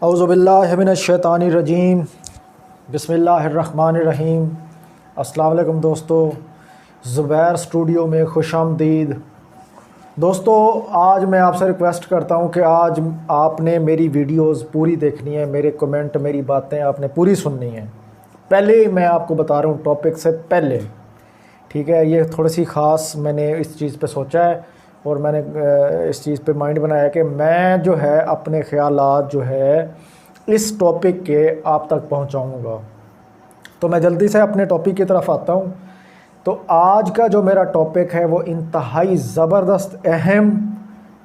औज़ुबिल्लाहि मिनश्शैतानिर्रजीम बिस्मिल्लाहिर्रहमानिर्रहीम। अस्सलाम वालेकुम दोस्तों, ज़ुबैर स्टूडियो में खुशामदीद। दोस्तों, आज मैं आपसे रिक्वेस्ट करता हूं कि आज आपने मेरी वीडियोस पूरी देखनी है, मेरे कमेंट, मेरी बातें आपने पूरी सुननी है। पहले ही मैं आपको बता रहा हूं टॉपिक से पहले, ठीक है। ये थोड़ी सी ख़ास मैंने इस चीज़ पे सोचा है और मैंने इस चीज़ पे माइंड बनाया कि मैं जो है अपने ख़यालात जो है इस टॉपिक के आप तक पहुंचाऊंगा। तो मैं जल्दी से अपने टॉपिक की तरफ आता हूं। तो आज का जो मेरा टॉपिक है वो इंतहाई ज़बरदस्त अहम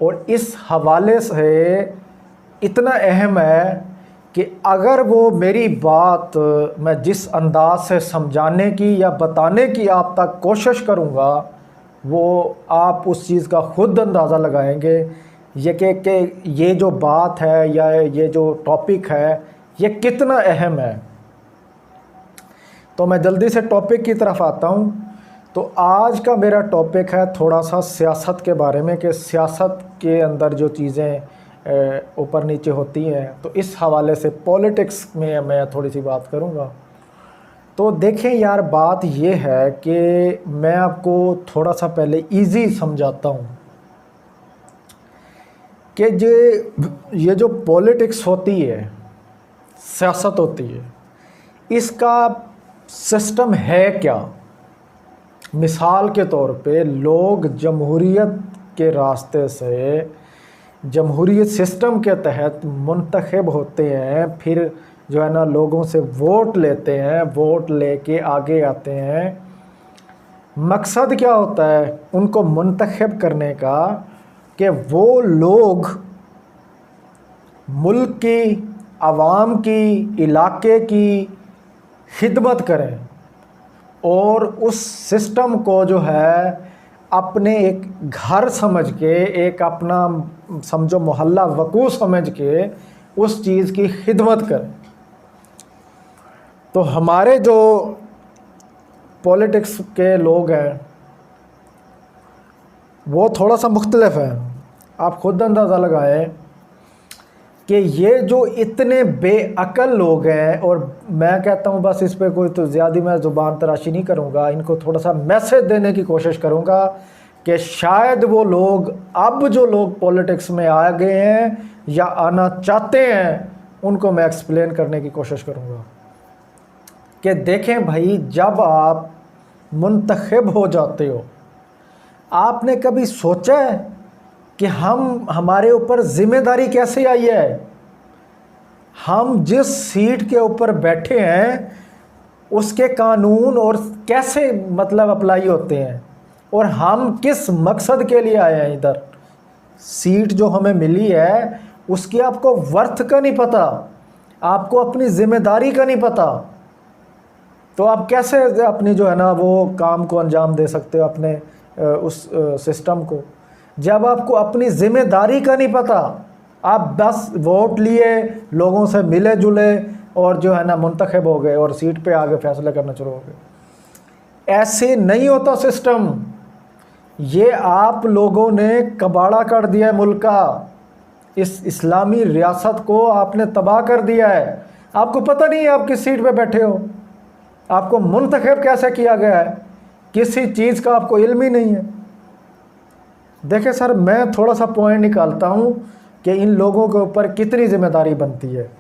और इस हवाले से इतना अहम है कि अगर वो मेरी बात मैं जिस अंदाज से समझाने की या बताने की आप तक कोशिश करूँगा, वो आप उस चीज़ का ख़ुद अंदाज़ा लगाएंगे ये कि ये जो बात है या ये जो टॉपिक है ये कितना अहम है। तो मैं जल्दी से टॉपिक की तरफ आता हूँ। तो आज का मेरा टॉपिक है थोड़ा सा सियासत के बारे में, कि सियासत के अंदर जो चीज़ें ऊपर नीचे होती हैं, तो इस हवाले से पॉलिटिक्स में मैं थोड़ी सी बात करूँगा। तो देखें यार, बात ये है कि मैं आपको थोड़ा सा पहले इजी समझाता हूँ कि ये जो पॉलिटिक्स होती है, सियासत होती है, इसका सिस्टम है क्या। मिसाल के तौर पे लोग जमहूरियत के रास्ते से, जमहूरियत सिस्टम के तहत मुंतखब होते हैं, फिर जो है ना लोगों से वोट लेते हैं, वोट लेके आगे आते हैं। मकसद क्या होता है उनको मुंतखब करने का, कि वो लोग मुल्क की, आवाम की, इलाके की खिदमत करें और उस सिस्टम को जो है अपने एक घर समझ के, एक अपना समझो मोहल्ला वकू समझ के उस चीज़ की खिदमत करें। तो हमारे जो पॉलिटिक्स के लोग हैं वो थोड़ा सा मुख्तलिफ है। आप ख़ुद अंदाज़ा लगाएं कि ये जो इतने बेअकल लोग हैं, और मैं कहता हूँ बस इस पे कोई तो ज़्यादा मैं ज़ुबान तराशी नहीं करूँगा, इनको थोड़ा सा मैसेज देने की कोशिश करूँगा कि शायद वो लोग, अब जो लोग पॉलिटिक्स में आ गए हैं या आना चाहते हैं, उनको मैं एक्सप्लेन करने की कोशिश करूँगा कि देखें भाई, जब आप मुंतखब हो जाते हो, आपने कभी सोचा है कि हमारे ऊपर ज़िम्मेदारी कैसे आई है। हम जिस सीट के ऊपर बैठे हैं उसके कानून और कैसे मतलब अप्लाई होते हैं, और हम किस मकसद के लिए आए हैं इधर। सीट जो हमें मिली है उसकी आपको वर्थ का नहीं पता, आपको अपनी ज़िम्मेदारी का नहीं पता। तो आप कैसे अपनी जो है ना वो काम को अंजाम दे सकते हो, अपने उस सिस्टम को, जब आपको अपनी ज़िम्मेदारी का नहीं पता। आप बस वोट लिए, लोगों से मिले जुले और जो है ना मुंतखब हो गए और सीट पे आगे फैसले करना शुरू हो गए। ऐसे नहीं होता सिस्टम। ये आप लोगों ने कबाड़ा कर दिया है मुल्क का, इस इस्लामी रियासत को आपने तबाह कर दिया है। आपको पता नहीं है आप किस सीट पे बैठे हो, आपको मुंतखब कैसे किया गया है, किसी चीज़ का आपको इल्म ही नहीं है। देखें सर, मैं थोड़ा सा पॉइंट निकालता हूँ कि इन लोगों के ऊपर कितनी ज़िम्मेदारी बनती है।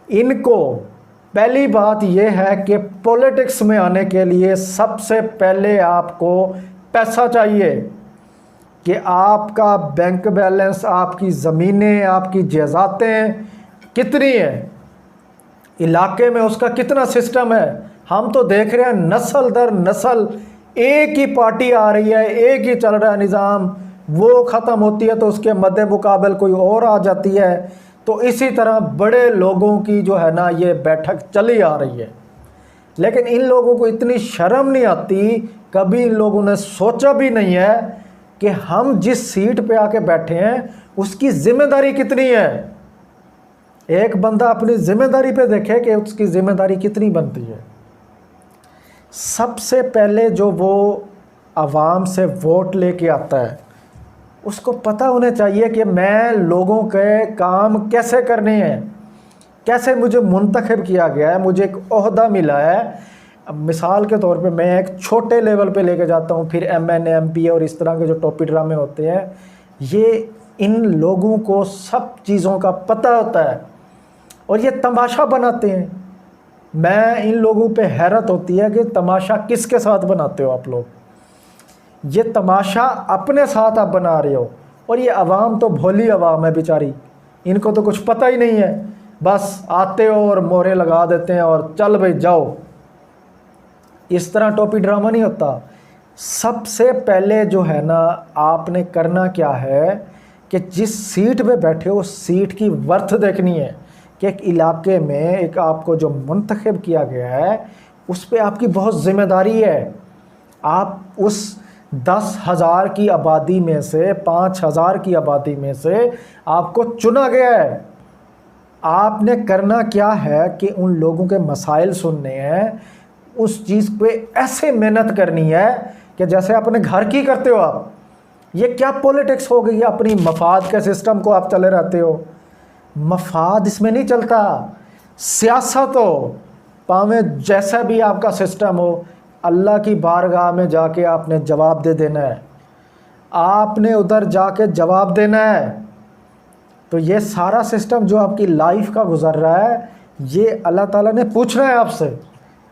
इनको पहली बात यह है कि पॉलिटिक्स में आने के लिए सबसे पहले आपको पैसा चाहिए, कि आपका बैंक बैलेंस, आपकी ज़मीनें, आपकी जायदादें कितनी हैं, इलाके में उसका कितना सिस्टम है। हम तो देख रहे हैं नस्ल दर नस्ल एक ही पार्टी आ रही है, एक ही चल रहा है निज़ाम, वो ख़त्म होती है तो उसके मद्दे मुकाबल कोई और आ जाती है। तो इसी तरह बड़े लोगों की जो है ना ये बैठक चली आ रही है, लेकिन इन लोगों को इतनी शर्म नहीं आती, कभी इन लोगों ने सोचा भी नहीं है कि हम जिस सीट पे आके बैठे हैं उसकी ज़िम्मेदारी कितनी है। एक बंदा अपनी ज़िम्मेदारी पे देखे कि उसकी ज़िम्मेदारी कितनी बनती है। सबसे पहले जो वो आवाम से वोट लेके आता है उसको पता होना चाहिए कि मैं लोगों के काम कैसे करने हैं, कैसे मुझे मुंतखब किया गया है, मुझे एक ओहदा मिला है। अब मिसाल के तौर पे मैं एक छोटे लेवल पे लेके जाता हूँ, फिर MNA MP और इस तरह के जो टोपी ड्रामे होते हैं, ये इन लोगों को सब चीज़ों का पता होता है और ये तमाशा बनाते हैं। मैं इन लोगों पे हैरत होती है कि तमाशा किसके साथ बनाते हो आप लोग। ये तमाशा अपने साथ आप बना रहे हो और ये अवाम तो भोली अवाम है बेचारी, इनको तो कुछ पता ही नहीं है, बस आते हो और मोहरे लगा देते हैं और चल भाई जाओ। इस तरह टोपी ड्रामा नहीं होता। सबसे पहले जो है ना, आपने करना क्या है कि जिस सीट पे बैठे हो उस सीट की वर्थ देखनी है कि एक इलाके में एक आपको जो मुंतखब किया गया है उस पे आपकी बहुत ज़िम्मेदारी है। आप उस 10,000 की आबादी में से 5,000 की आबादी में से आपको चुना गया है। आपने करना क्या है कि उन लोगों के मसाइल सुनने हैं, उस चीज़ पे ऐसे मेहनत करनी है कि जैसे अपने घर की करते हो आप। ये क्या पॉलिटिक्स हो गई है, अपनी मफाद के सिस्टम को आप चले रहते हो। मफाद इसमें नहीं चलता, सियासत हो, पावे जैसा भी आपका सिस्टम हो, अल्लाह की बारगाह में जाके आपने जवाब दे देना है, आपने उधर जाके जवाब देना है। तो ये सारा सिस्टम जो आपकी लाइफ का गुजर रहा है, ये अल्लाह ताला ने पूछना है आपसे,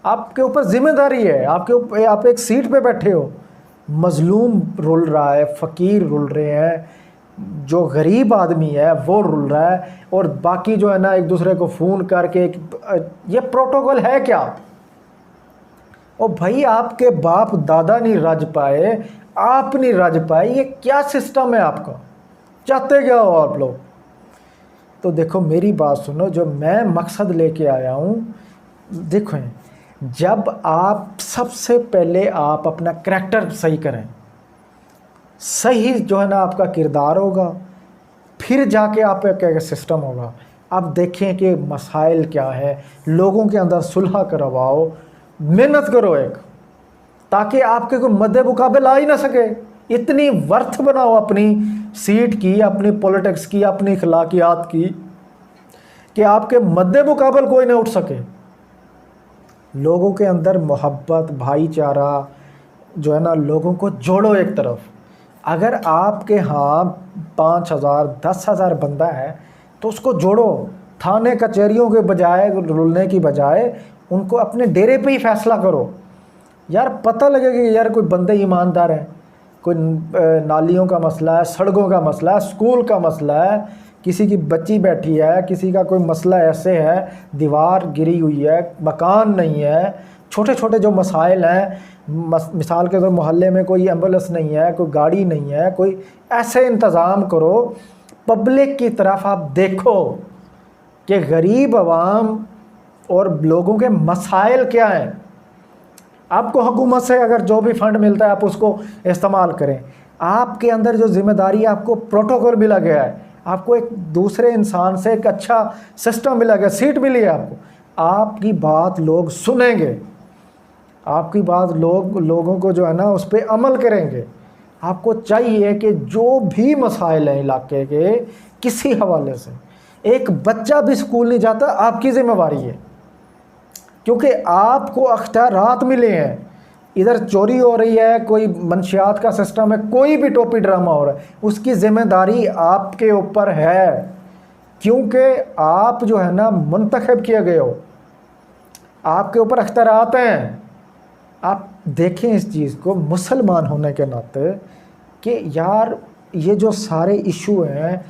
आपके ऊपर जिम्मेदारी है। आपके ऊपर, आप एक सीट पे बैठे हो, मजलूम रुल रहा है, फ़कीर रुल रहे हैं, जो गरीब आदमी है वो रुल रहा है, और बाकी जो है ना एक दूसरे को फ़ोन करके ये प्रोटोकॉल है क्या? ओ भाई, आपके बाप दादा नहीं रज पाए, आप नहीं रज पाए, ये क्या सिस्टम है आपका? चाहते क्या हो आप लोग? तो देखो मेरी बात सुनो, जो मैं मकसद लेके आया हूँ, देखो जब आप सबसे पहले आप अपना करैक्टर सही करें, सही जो है ना आपका किरदार होगा, फिर जाके आप एक सिस्टम होगा। अब देखें कि मसाइल क्या है, लोगों के अंदर सुलह करवाओ, मेहनत करो एक, ताकि आपके कोई मद्दे मुकाबले आ ही ना सके। इतनी वर्थ बनाओ अपनी सीट की, अपनी पॉलिटिक्स की, अपनी अखलाकियात की, कि आपके मद्दे मुकाबले कोई ना उठ सके। लोगों के अंदर मोहब्बत, भाईचारा जो है ना, लोगों को जोड़ो एक तरफ। अगर आपके यहाँ 5,000 10,000 बंदा है तो उसको जोड़ो। थाने कचहरियों के बजाय, रुलने की बजाय, उनको अपने डेरे पे ही फैसला करो। यार पता लगे कि यार कोई बंदे ईमानदार हैं, कोई नालियों का मसला है, सड़कों का मसला है, स्कूल का मसला है, किसी की बच्ची बैठी है, किसी का कोई मसला ऐसे है, दीवार गिरी हुई है, मकान नहीं है, छोटे छोटे जो मसाइल हैं, मिसाल के तौर मोहल्ले में कोई एम्बुलेंस नहीं है, कोई गाड़ी नहीं है, कोई ऐसे इंतज़ाम करो। पब्लिक की तरफ आप देखो कि गरीब आवाम और लोगों के मसाइल क्या हैं। आपको हुकूमत से अगर जो भी फंड मिलता है आप उसको इस्तेमाल करें। आपके अंदर जो जिम्मेदारी है, आपको प्रोटोकॉल मिला गया है, आपको एक दूसरे इंसान से एक अच्छा सिस्टम मिला गया, सीट मिली है आपको, आपकी बात लोग सुनेंगे, आपकी बात लोगों को जो है ना उस पर अमल करेंगे। आपको चाहिए कि जो भी मसाइल हैं इलाके के, किसी हवाले से, एक बच्चा भी स्कूल नहीं जाता, आपकी जिम्मेवारी है, क्योंकि आपको अख्तियारात मिले हैं। इधर चोरी हो रही है, कोई मंशियात का सिस्टम है, कोई भी टोपी ड्रामा हो रहा है, उसकी जिम्मेदारी आपके ऊपर है, क्योंकि आप जो है ना मुंतखब किए गए हो, आपके ऊपर अख्तियारात हैं। आप देखें इस चीज़ को मुसलमान होने के नाते कि यार ये जो सारे इशू हैं,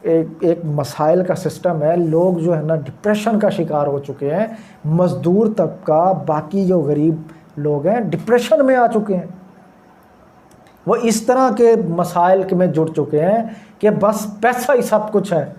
एक मसाइल का सिस्टम है, लोग जो है ना डिप्रेशन का शिकार हो चुके हैं, मज़दूर तबका, बाकी जो गरीब लोग हैं डिप्रेशन में आ चुके हैं, वो इस तरह के मसाइल में जुड़ चुके हैं कि बस पैसा ही सब कुछ है,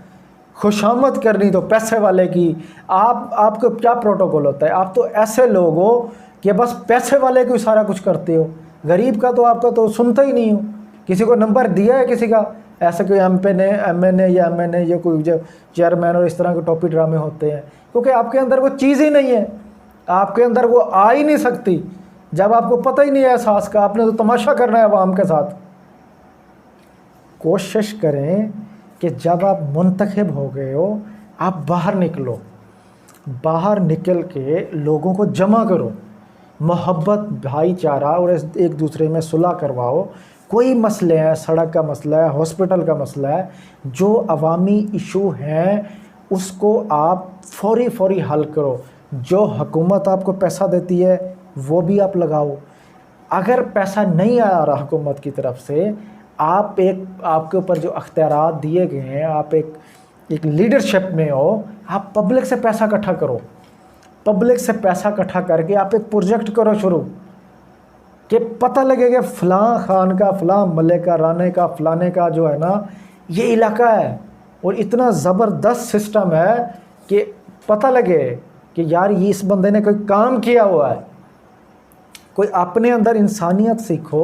खुशामद करनी तो पैसे वाले की। आपको क्या प्रोटोकॉल होता है? आप तो ऐसे लोग हो कि बस पैसे वाले को सारा कुछ करते हो, गरीब का तो आपका तो सुनता ही नहीं हो। किसी को नंबर दिया है किसी का, ऐसे कोई MNA या MNA या कोई जो चेयरमैन और इस तरह के टोपी ड्रामे होते हैं, क्योंकि आपके अंदर वो चीज़ ही नहीं है, आपके अंदर वो आ ही नहीं सकती जब आपको पता ही नहीं है एहसास का। आपने तो तमाशा करना है अवाम के साथ। कोशिश करें कि जब आप मुंतखब हो गए हो, आप बाहर निकलो, बाहर निकल के लोगों को जमा करो, मोहब्बत, भाईचारा और एक दूसरे में सुलह करवाओ। कोई मसले हैं, सड़क का मसला है, हॉस्पिटल का मसला है, जो अवामी इशू हैं उसको आप फौरी हल करो। जो हुकूमत आपको पैसा देती है वो भी आप लगाओ। अगर पैसा नहीं आ रहा हुकूमत की तरफ से, आपके ऊपर जो अख्तियारात दिए गए हैं, आप एक लीडरशिप में हो, आप पब्लिक से पैसा इकट्ठा करो। पब्लिक से पैसा इकट्ठा करके आप एक प्रोजेक्ट करो शुरू, कि पता लगेगा फ़लाँ खान का, फ़लाँ मलिक का, राने का, फ़लाने का जो है ना ये इलाका है, और इतना ज़बरदस्त सिस्टम है कि पता लगे कि यार ये इस बंदे ने कोई काम किया हुआ है। कोई अपने अंदर इंसानियत सीखो।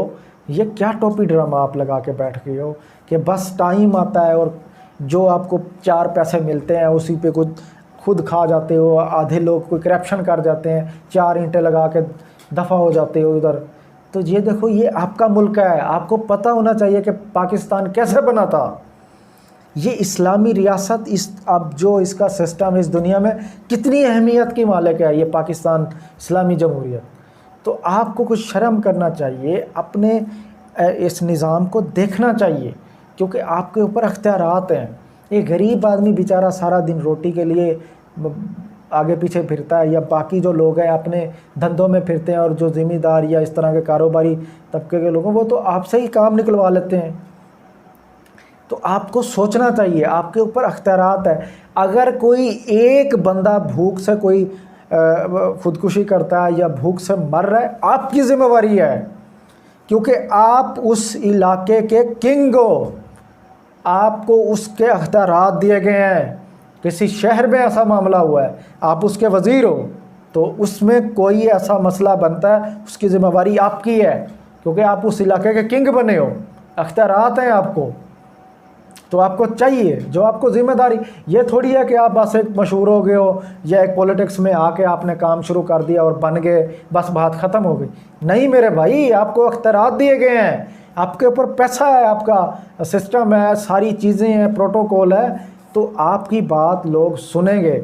ये क्या टोपी ड्रामा आप लगा के बैठ गए हो कि बस टाइम आता है और जो आपको 4 पैसे मिलते हैं उसी पे खुद खा जाते हो। आधे लोग कोई करप्शन कर जाते हैं, 4 ईंटें लगा के दफ़ा हो जाते हो उधर। तो ये देखो, ये आपका मुल्क है, आपको पता होना चाहिए कि पाकिस्तान कैसे बना था। ये इस्लामी रियासत, अब जो इसका सिस्टम इस दुनिया में कितनी अहमियत की मालिक है, ये पाकिस्तान इस्लामी जमहूरियत। तो आपको कुछ शर्म करना चाहिए, अपने इस निज़ाम को देखना चाहिए, क्योंकि आपके ऊपर अख्तियारात हैं। एक गरीब आदमी बेचारा सारा दिन रोटी के लिए आगे पीछे फिरता है, या बाकी जो लोग हैं अपने धंधों में फिरते हैं, और जो ज़िम्मेदार या इस तरह के कारोबारी तबके के लोग हैं वो तो आपसे ही काम निकलवा लेते हैं। तो आपको सोचना चाहिए, आपके ऊपर अख्तियारात है। अगर कोई एक बंदा भूख से कोई ख़ुदकुशी करता है या भूख से मर रहा है, आपकी ज़िम्मेवारी है, क्योंकि आप उस इलाके के किंग हो, आपको उसके अख्तियारात दिए गए हैं। किसी शहर में ऐसा मामला हुआ है, आप उसके वज़ीर हो, तो उसमें कोई ऐसा मसला बनता है, उसकी ज़िम्मेवारी आपकी है, क्योंकि आप उस इलाके के किंग बने हो, अख्तियारात हैं आपको। तो आपको चाहिए जो आपको ज़िम्मेदारी, ये थोड़ी है कि आप बस एक मशहूर हो गए हो या एक पॉलिटिक्स में आके आपने काम शुरू कर दिया और बन गए, बस बात ख़त्म हो गई। नहीं मेरे भाई, आपको अख्तियारात दिए गए हैं, आपके ऊपर पैसा है, आपका सिस्टम है, सारी चीज़ें हैं, प्रोटोकॉल है, तो आपकी बात लोग सुनेंगे।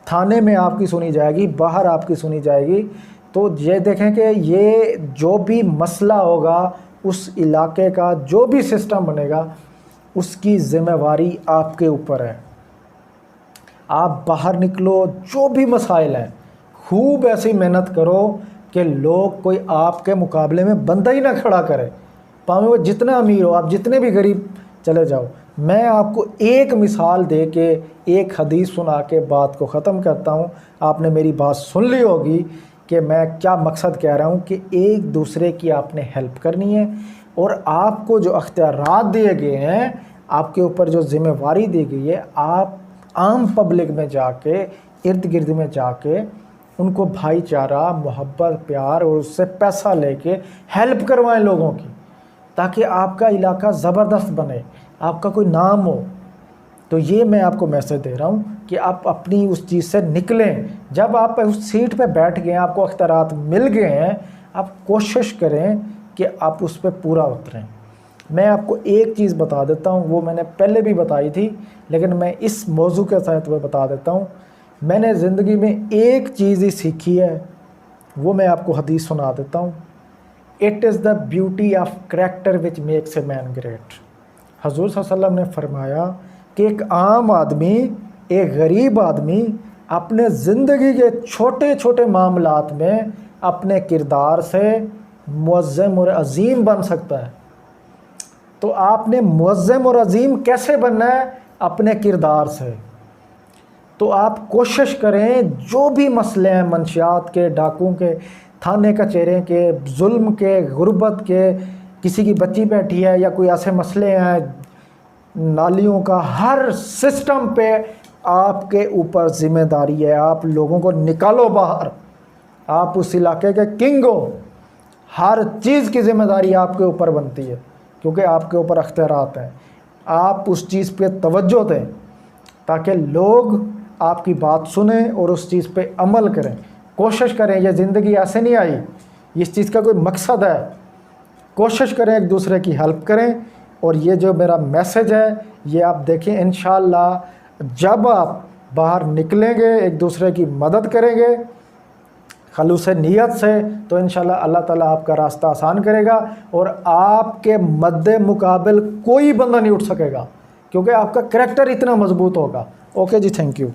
थाने में आपकी सुनी जाएगी, बाहर आपकी सुनी जाएगी। तो ये देखें कि ये जो भी मसला होगा, उस इलाके का जो भी सिस्टम बनेगा, उसकी ज़िम्मेवारी आपके ऊपर है। आप बाहर निकलो, जो भी मसाइल हैं खूब ऐसी मेहनत करो कि लोग कोई आपके मुकाबले में बंदा ही ना खड़ा करे, पावे वो जितना अमीर हो, आप जितने भी गरीब चले जाओ। मैं आपको एक मिसाल दे के, एक हदीस सुना के बात को ख़त्म करता हूँ। आपने मेरी बात सुन ली होगी कि मैं क्या मकसद कह रहा हूँ, कि एक दूसरे की आपने हेल्प करनी है, और आपको जो अख्तियारात दिए गए हैं, आपके ऊपर जो ज़िम्मेवारी दी गई है, आप आम पब्लिक में जाके, इर्द गिर्द में जाके उनको भाईचारा, मोहब्बत, प्यार और उससे पैसा लेके हेल्प करवाएं लोगों की, ताकि आपका इलाका ज़बरदस्त बने, आपका कोई नाम हो। तो ये मैं आपको मैसेज दे रहा हूँ कि आप अपनी उस चीज़ से निकलें। जब आप उस सीट पे बैठ गए हैं, आपको अख्तियारात मिल गए हैं, आप कोशिश करें कि आप उस पर पूरा उतरें। मैं आपको एक चीज़ बता देता हूँ, वो मैंने पहले भी बताई थी, लेकिन मैं इस मौजू के साथ में बता देता हूँ। मैंने ज़िंदगी में एक चीज़ ही सीखी है, वो मैं आपको हदीस सुना देता हूँ। It is the beauty of character which makes a man great. हजूर सल्लल्लाहु अलैहि वसल्लम ने फरमाया कि एक आम आदमी, एक गरीब आदमी अपने ज़िंदगी के छोटे छोटे मामलात में अपने किरदार से मुअज़्ज़म और अज़ीम बन सकता है। तो आपने मुअज़्ज़म और अज़ीम कैसे बनना है? अपने किरदार से। तो आप कोशिश करें, जो भी मसले हैं, मंशियात के, डाकुओं के, थाने कचहरे के, जुल्म के, गुर्बत के, किसी की बच्ची बैठी है या कोई ऐसे मसले हैं नालियों का, हर सिस्टम पे आपके ऊपर ज़िम्मेदारी है। आप लोगों को निकालो बाहर, आप उस इलाके के किंग हो, हर चीज़ की ज़िम्मेदारी आपके ऊपर बनती है, क्योंकि आपके ऊपर अख्तियारात हैं। आप उस चीज़ पे तवज्जो दें ताकि लोग आपकी बात सुने और उस चीज़ पे अमल करें। कोशिश करें, ये ज़िंदगी ऐसे नहीं आई, इस चीज़ का कोई मकसद है। कोशिश करें, एक दूसरे की हेल्प करें। और ये जो मेरा मैसेज है, ये आप देखें, इंशाअल्लाह जब आप बाहर निकलेंगे, एक दूसरे की मदद करेंगे खलूस नीयत से, तो इंशाल्लाह अल्लाह ताला आपका रास्ता आसान करेगा और आपके मद्दे मुकाबिल कोई बंदा नहीं उठ सकेगा, क्योंकि आपका करैक्टर इतना मजबूत होगा। ओके जी, थैंक यू।